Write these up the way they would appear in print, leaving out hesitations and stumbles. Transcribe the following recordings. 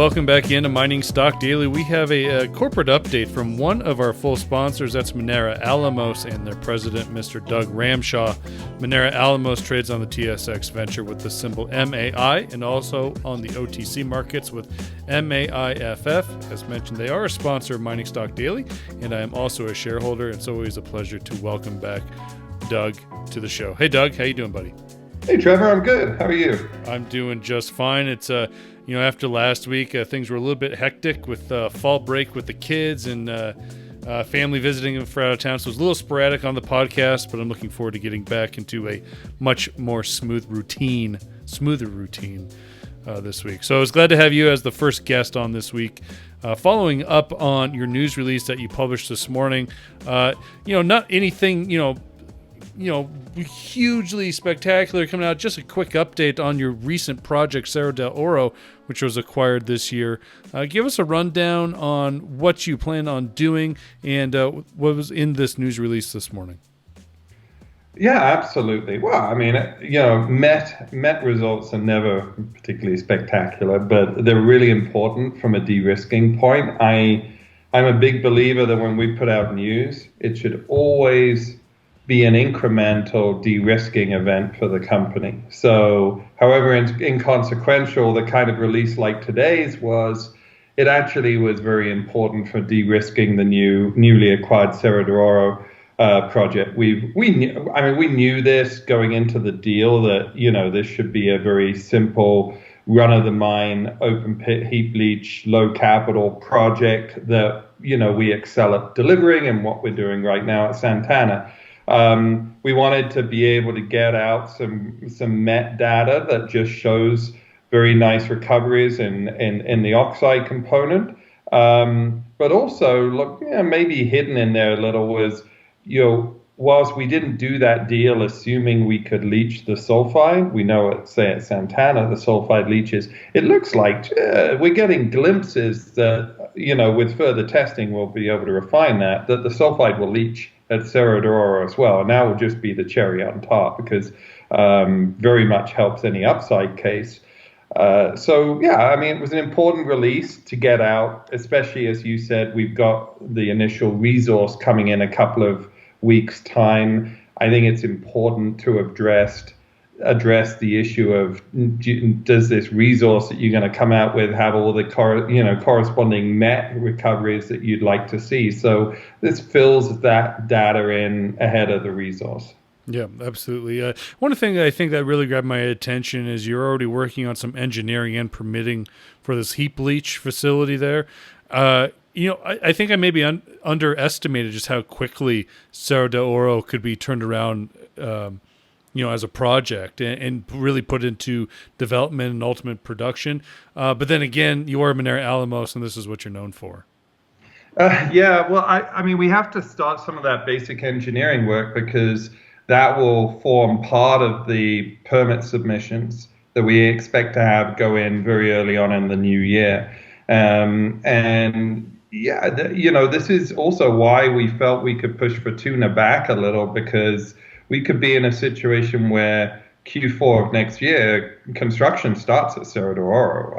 welcome back into Mining Stock Daily. We have a corporate update from one of our full sponsors. That's Minera Alamos and their president, Mr. Doug Ramshaw. Minera Alamos trades on the TSX Venture with the symbol MAI and also on the OTC markets with MAIFF. As mentioned, they are a sponsor of Mining Stock Daily, and I am also a shareholder. It's always a pleasure to welcome back Doug to the show. Hey, Doug, how you doing, buddy? Hey, Trevor, I'm good. How are you? I'm doing just fine. It's after last week, things were a little bit hectic with fall break with the kids and family visiting for out of town. So it was a little sporadic on the podcast, but I'm looking forward to getting back into a much more smoother routine this week. So I was glad to have you as the first guest on this week. Following up on your news release that you published this morning, not anything, hugely spectacular coming out. Just a quick update on your recent project, Cerro de Oro, which was acquired this year. Give us a rundown on what you plan on doing and what was in this news release this morning. Yeah, absolutely. Well, I mean, met results are never particularly spectacular, but they're really important from a de-risking point. I'm a big believer that when we put out news, it should always be an incremental de-risking event for the company. So, however inconsequential the kind of release like today's was, it actually was very important for de-risking the newly acquired Cerro de Oro project. We knew this going into the deal that this should be a very simple run-of-the-mine open pit heap leach low capital project that we excel at delivering, and what we're doing right now at Santana. We wanted to be able to get out some met data that just shows very nice recoveries in the oxide component. But also, look, maybe hidden in there a little was, whilst we didn't do that deal assuming we could leach the sulfide, we know at Santana, the sulfide leaches, it looks like we're getting glimpses that, with further testing, we'll be able to refine that the sulfide will leach at Cerro de Oro as well. And that will just be the cherry on top because very much helps any upside case. It was an important release to get out, especially as you said, we've got the initial resource coming in a couple of weeks' time. I think it's important to address the issue of does this resource that you're going to come out with have all the corresponding met recoveries that you'd like to see. So this fills that data in ahead of the resource. Yeah, absolutely. One thing that I think that really grabbed my attention is you're already working on some engineering and permitting for this heap leach facility there. I think I maybe underestimated just how quickly Cerro de Oro could be turned around as a project and really put into development and ultimate production. But then again, you are Minera Alamos, and this is what you're known for. We have to start some of that basic engineering work because that will form part of the permit submissions that we expect to have go in very early on in the new year. This is also why we felt we could push for Tuna back a little, because we could be in a situation where Q4 of next year, construction starts at Cerro de Oro.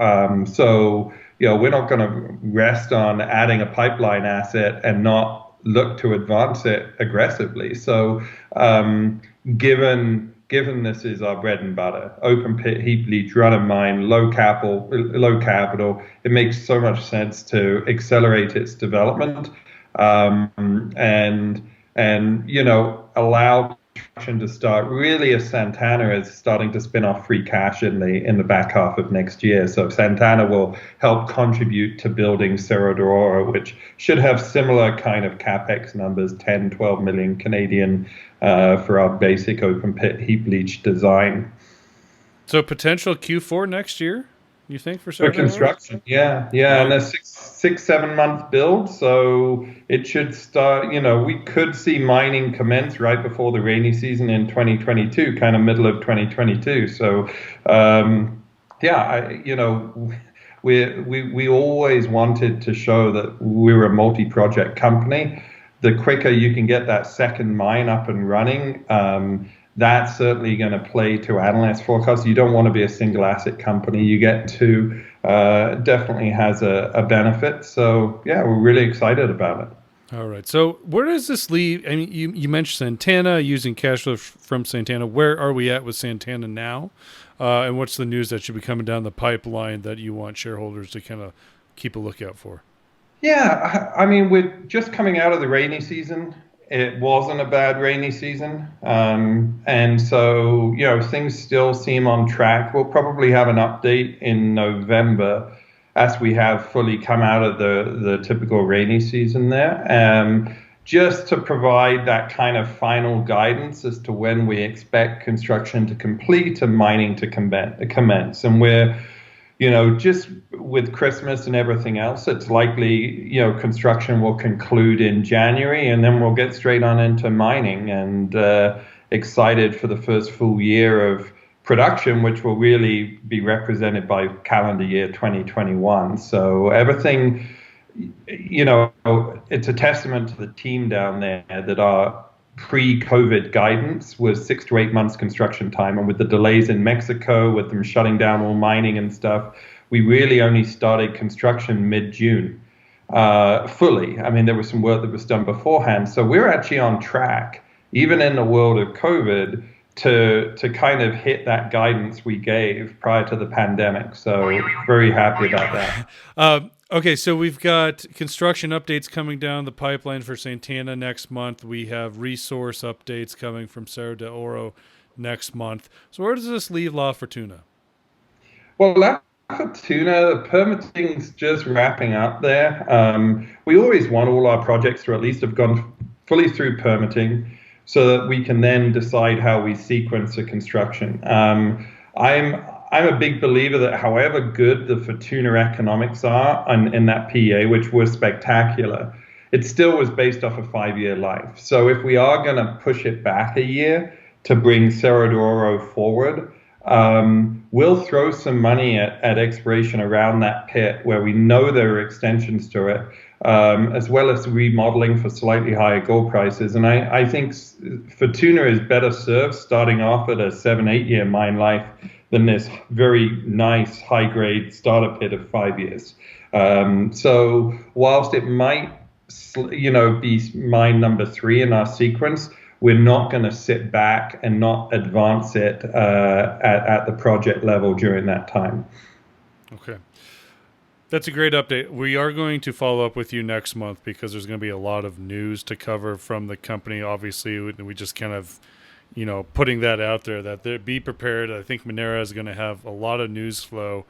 We're not going to rest on adding a pipeline asset and not look to advance it aggressively. So given this is our bread and butter, open pit, heap leach, run of mine, low capital, it makes so much sense to accelerate its development and allow construction to start really as Santana is starting to spin off free cash in the back half of next year. So Santana will help contribute to building Cerro de Oro, which should have similar kind of capex numbers, 10, 12 million Canadian for our basic open pit heap leach design. So potential Q4 next year, you think, for Cerro de Oro? Construction? Yeah, and a 6-7 month build, so it should start. We could see mining commence right before the rainy season in 2022, kind of middle of 2022. So, we always wanted to show that we were a multi-project company. The quicker you can get that second mine up and running, that's certainly going to play to analyst forecasts. You don't want to be a single asset company. You get to definitely has a benefit. So yeah, we're really excited about it. All right. So where does this leave? I mean, you mentioned Santana, using cash flow from Santana. Where are we at with Santana now? And what's the news that should be coming down the pipeline that you want shareholders to kind of keep a lookout for? Yeah, I mean, we're just coming out of the rainy season. It wasn't a bad rainy season. And so, things still seem on track. We'll probably have an update in November as we have fully come out of the typical rainy season there, just to provide that kind of final guidance as to when we expect construction to complete and mining to commence. And we're, just with Christmas and everything else, it's likely, construction will conclude in January, and then we'll get straight on into mining, and excited for the first full year of production, which will really be represented by calendar year 2021. So everything, it's a testament to the team down there that our pre-COVID guidance was 6 to 8 months construction time. And with the delays in Mexico, with them shutting down all mining and stuff, we really only started construction mid-June fully. I mean, there was some work that was done beforehand. So we're actually on track, even in the world of COVID, to kind of hit that guidance we gave prior to the pandemic. So very happy about that. Okay, so we've got construction updates coming down the pipeline for Santana next month. We have resource updates coming from Cerro de Oro next month. So where does this leave off for Tuna? Well, that for Tuna, the permitting's just wrapping up there. We always want all our projects to at least have gone fully through permitting, so that we can then decide how we sequence the construction. I'm a big believer that however good the Fortuna economics are in that PEA, which were spectacular, it still was based off a 5-year life. So if we are going to push it back a year to bring Cerro de Oro forward, we'll throw some money at exploration around that pit where we know there are extensions to it, as well as remodeling for slightly higher gold prices. And I think Fortuna is better served starting off at a 7-8 year mine life than this very nice high-grade starter pit of 5 years. So whilst it might, be mine number 3 in our sequence, we're not going to sit back and not advance it at the project level during that time. Okay. That's a great update. We are going to follow up with you next month because there's going to be a lot of news to cover from the company. Obviously, we just kind of, putting that out there that be prepared. I think Minera is going to have a lot of news flow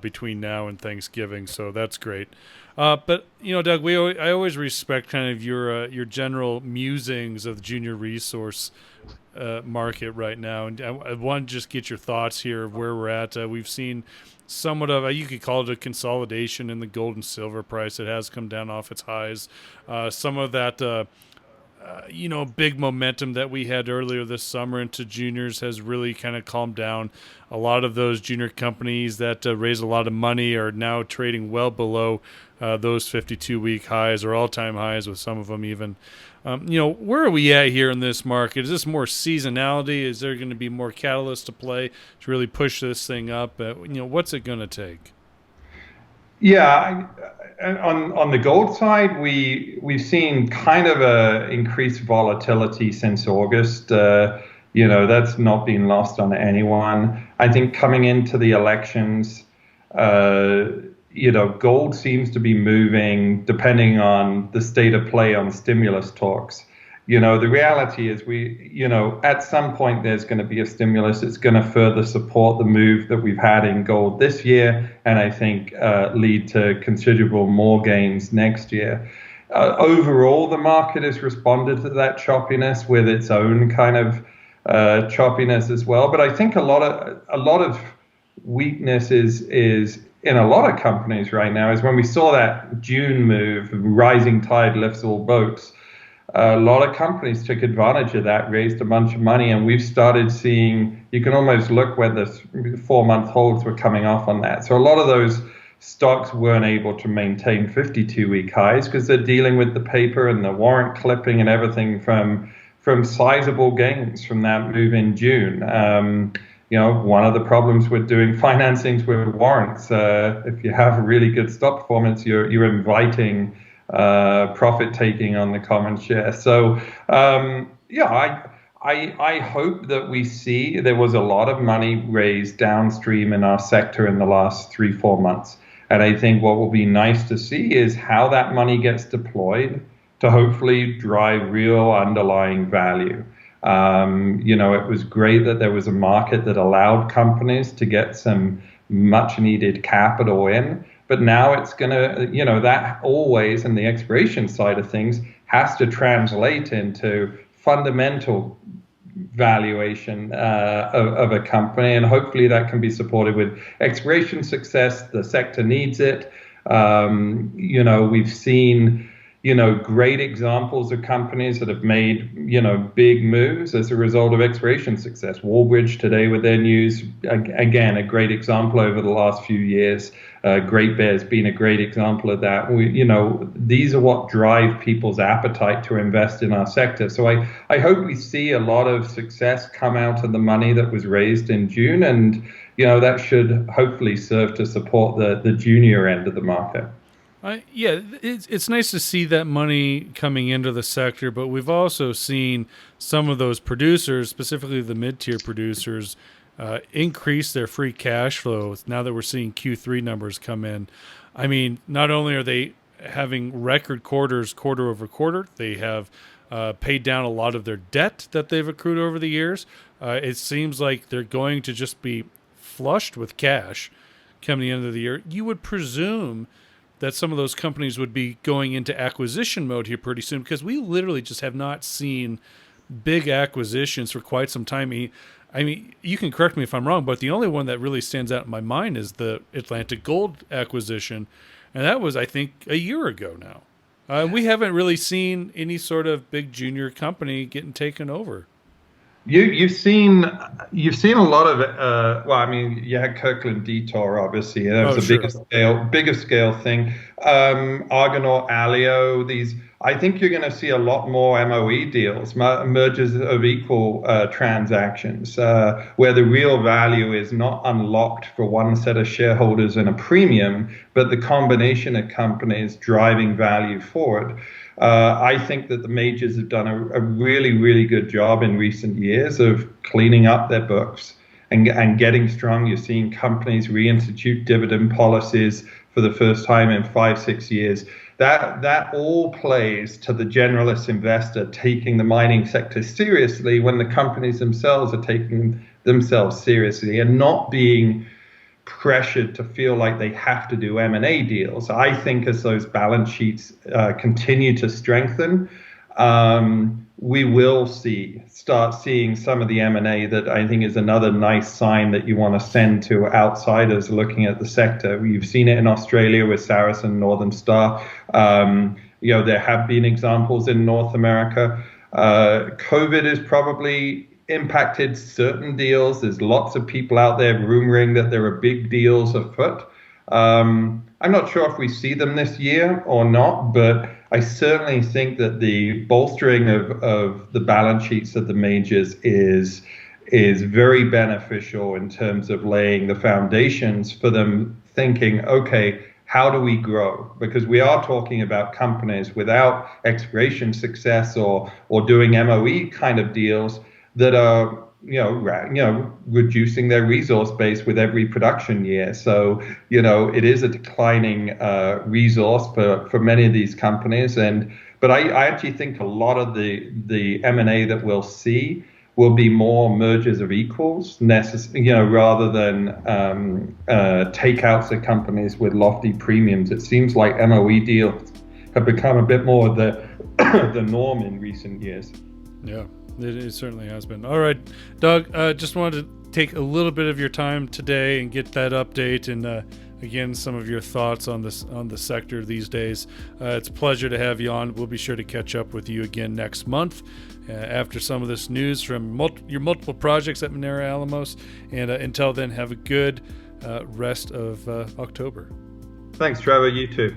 between now and Thanksgiving, so that's great. But Doug, I always respect kind of your general musings of the junior resource market right now, and I want to just get your thoughts here of where we're at. We've seen somewhat of you could call it a consolidation in the gold and silver price. It has come down off its highs. Some of that big momentum that we had earlier this summer into juniors has really kind of calmed down. A lot of those junior companies that raise a lot of money are now trading well below those 52-week highs or all-time highs, with some of them even. Where are we at here in this market? Is this more seasonality? Is there going to be more catalyst to play to really push this thing up? What's it going to take? Yeah, on the gold side, we've seen kind of a increased volatility since August. That's not been lost on anyone. I think coming into the elections, gold seems to be moving depending on the state of play on stimulus talks. The reality is at some point there's going to be a stimulus. It's going to further support the move that we've had in gold this year, and I think lead to considerable more gains next year. Overall, the market has responded to that choppiness with its own kind of choppiness as well. But I think a lot of weakness is in a lot of companies right now is when we saw that June move, rising tide lifts all boats. A lot of companies took advantage of that, raised a bunch of money, and we've started seeing, you can almost look where the 4-month holds were coming off on that. So a lot of those stocks weren't able to maintain 52-week highs because they're dealing with the paper and the warrant clipping and everything from from sizable gains from that move in June. One of the problems with doing financings with warrants, if you have really good stock performance, you're inviting profit taking on the common share. So I hope that we see there was a lot of money raised downstream in our sector in the last 3-4 months. And I think what will be nice to see is how that money gets deployed to hopefully drive real underlying value. It was great that there was a market that allowed companies to get some much needed capital in. But now it's going to, that always in the exploration side of things has to translate into fundamental valuation of a company. And hopefully that can be supported with exploration success. The sector needs it. We've seen great examples of companies that have made, big moves as a result of exploration success. Wallbridge today with their news, again, a great example over the last few years. Great Bear's been a great example of that. These are what drive people's appetite to invest in our sector. So I hope we see a lot of success come out of the money that was raised in June. And, that should hopefully serve to support the junior end of the market. It's nice to see that money coming into the sector, but we've also seen some of those producers, specifically the mid-tier producers, increase their free cash flow now that we're seeing Q3 numbers come in. I mean, not only are they having record quarters quarter over quarter, they have paid down a lot of their debt that they've accrued over the years. It seems like they're going to just be flushed with cash coming the end of the year. You would presume that some of those companies would be going into acquisition mode here pretty soon, because we literally just have not seen big acquisitions for quite some time. I mean, you can correct me if I'm wrong, but the only one that really stands out in my mind is the Atlantic Gold acquisition, and that was, I think, a year ago now. We haven't really seen any sort of big junior company getting taken over. You've seen a lot of you had Kirkland Detour, obviously. That was bigger scale thing. Argonaut, Alio, these. I think you're going to see a lot more MOE deals, mergers of equal transactions, where the real value is not unlocked for one set of shareholders in a premium, but the combination of companies driving value forward. I think that the majors have done a really, really good job in recent years of cleaning up their books and getting strong. You're seeing companies reinstitute dividend policies for the first time in 5-6 years. That all plays to the generalist investor taking the mining sector seriously when the companies themselves are taking themselves seriously and not being pressured to feel like they have to do M&A deals. I think as those balance sheets continue to strengthen, we will start seeing some of the M&A that I think is another nice sign that you want to send to outsiders looking at the sector. You've seen it in Australia with Saracen, Northern Star. There have been examples in North America. COVID has probably impacted certain deals. There's lots of people out there rumoring that there are big deals afoot. I'm not sure if we see them this year or not, but I certainly think that the bolstering of the balance sheets of the majors is very beneficial in terms of laying the foundations for them thinking, okay, how do we grow? Because we are talking about companies without exploration success or doing MOE kind of deals that are reducing their resource base with every production year. So it is a declining resource for many of these companies. But I actually think a lot of the M&A that we'll see will be more mergers of equals, rather than takeouts of companies with lofty premiums. It seems like MOE deals have become a bit more the norm in recent years. Yeah. It certainly has been. All right, Doug, just wanted to take a little bit of your time today and get that update and, again, some of your thoughts on the sector these days. It's a pleasure to have you on. We'll be sure to catch up with you again next month after some of this news from your multiple projects at Minera Alamos. And until then, have a good rest of October. Thanks, Trevor. You too.